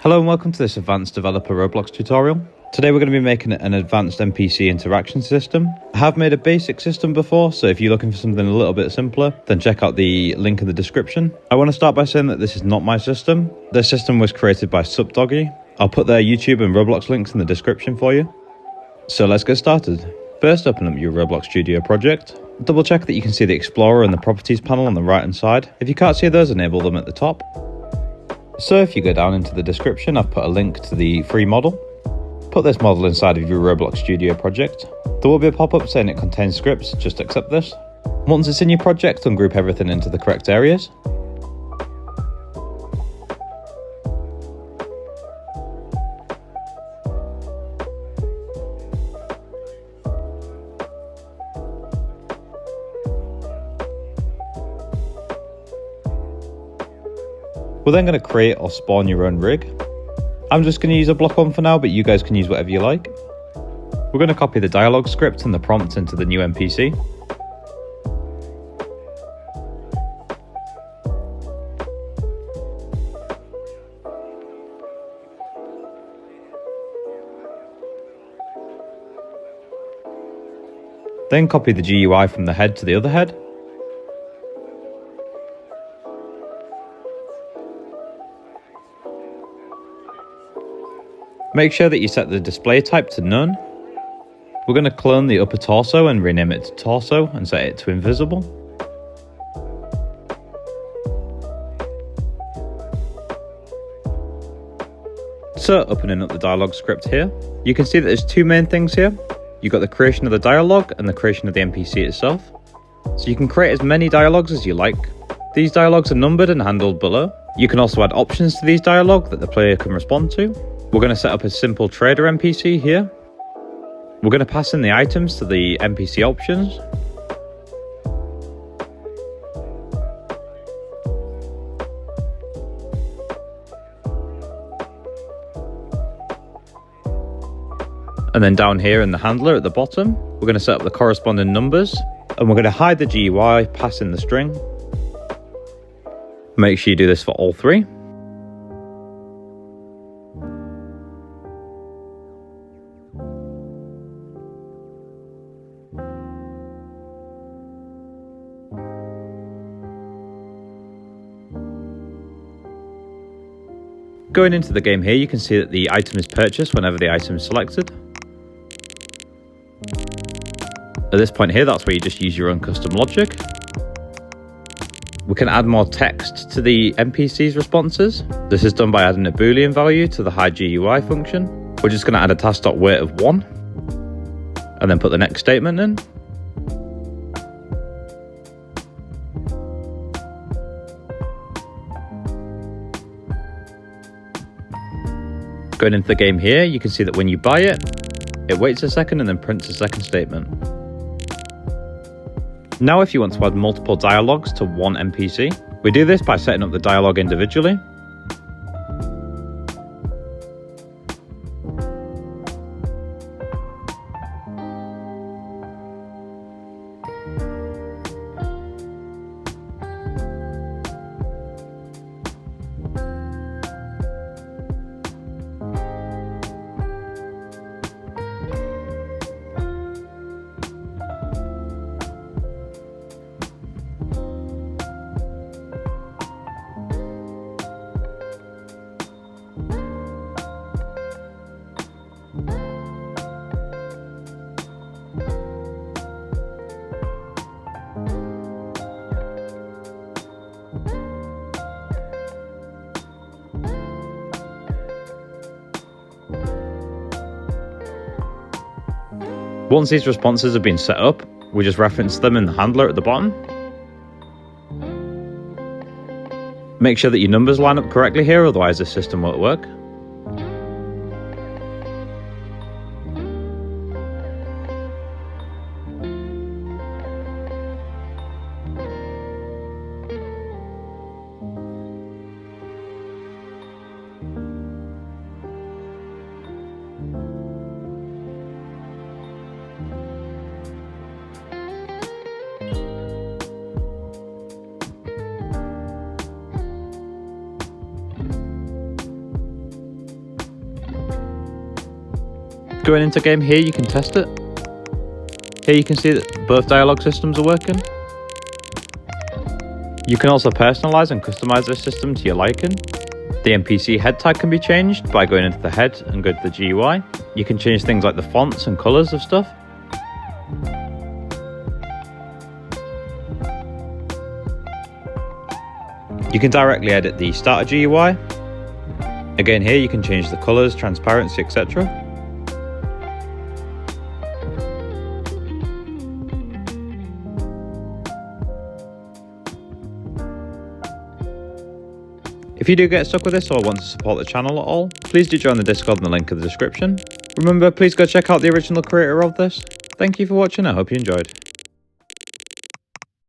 Hello and welcome to this advanced developer Roblox tutorial. Today we're going to be making an advanced NPC interaction system. I have made a basic system before, so if you're looking for something a little bit simpler, then check out the link in the description. I want to start by saying that this is not my system. This system was created by supdoggy. I'll put their YouTube and Roblox links in the description for you. So let's get started. First, open up your Roblox Studio project. Double check that you can see the Explorer and the Properties panel on the right hand side. If you can't see those, enable them at the top. So if you go down into the description, I've put a link to the free model. Put this model inside of your Roblox Studio project. There will be a pop-up saying it contains scripts, just accept this. Once it's in your project, ungroup everything into the correct areas. We're then going to create or spawn your own rig. I'm just going to use a block one for now, but you guys can use whatever you like. We're going to copy the dialogue script and the prompt into the new NPC. Then copy the GUI from the head to the other head. Make sure that you set the display type to none. We're going to clone the upper torso and rename it to torso and set it to invisible. So opening up the dialogue script here, you can see that there's two main things here. You've got the creation of the dialogue and the creation of the NPC itself. So you can create as many dialogues as you like. These dialogues are numbered and handled below. You can also add options to these dialogue that the player can respond to. We're going to set up a simple trader NPC here. We're going to pass in the items to the NPC options. And then down here in the handler at the bottom, we're going to set up the corresponding numbers. And we're going to hide the GUI, pass in the string. Make sure you do this for all three. Going into the game here, you can see that the item is purchased whenever the item is selected. At this point here, that's where you just use your own custom logic. We can add more text to the NPC's responses. This is done by adding a Boolean value to the hide GUI function. We're just going to add a task.weight of 1 and then put the next statement in. Going into the game here, you can see that when you buy it, it waits a second and then prints a second statement. Now if you want to add multiple dialogues to one NPC, we do this by setting up the dialogue individually. Once these responses have been set up, we just reference them in the handler at the bottom. Make sure that your numbers line up correctly here, otherwise the system won't work. Going into game here, you can test it. Here you can see that both dialogue systems are working. You can also personalize and customize this system to your liking. The NPC head tag can be changed by going into the head and go to the GUI. You can change things like the fonts and colors of stuff. You can directly edit the starter GUI. Again, here you can change the colors, transparency, etc. If you do get stuck with this or want to support the channel at all, please do join the Discord in the link in the description. Remember, please go check out the original creator of this. Thank you for watching, I hope you enjoyed.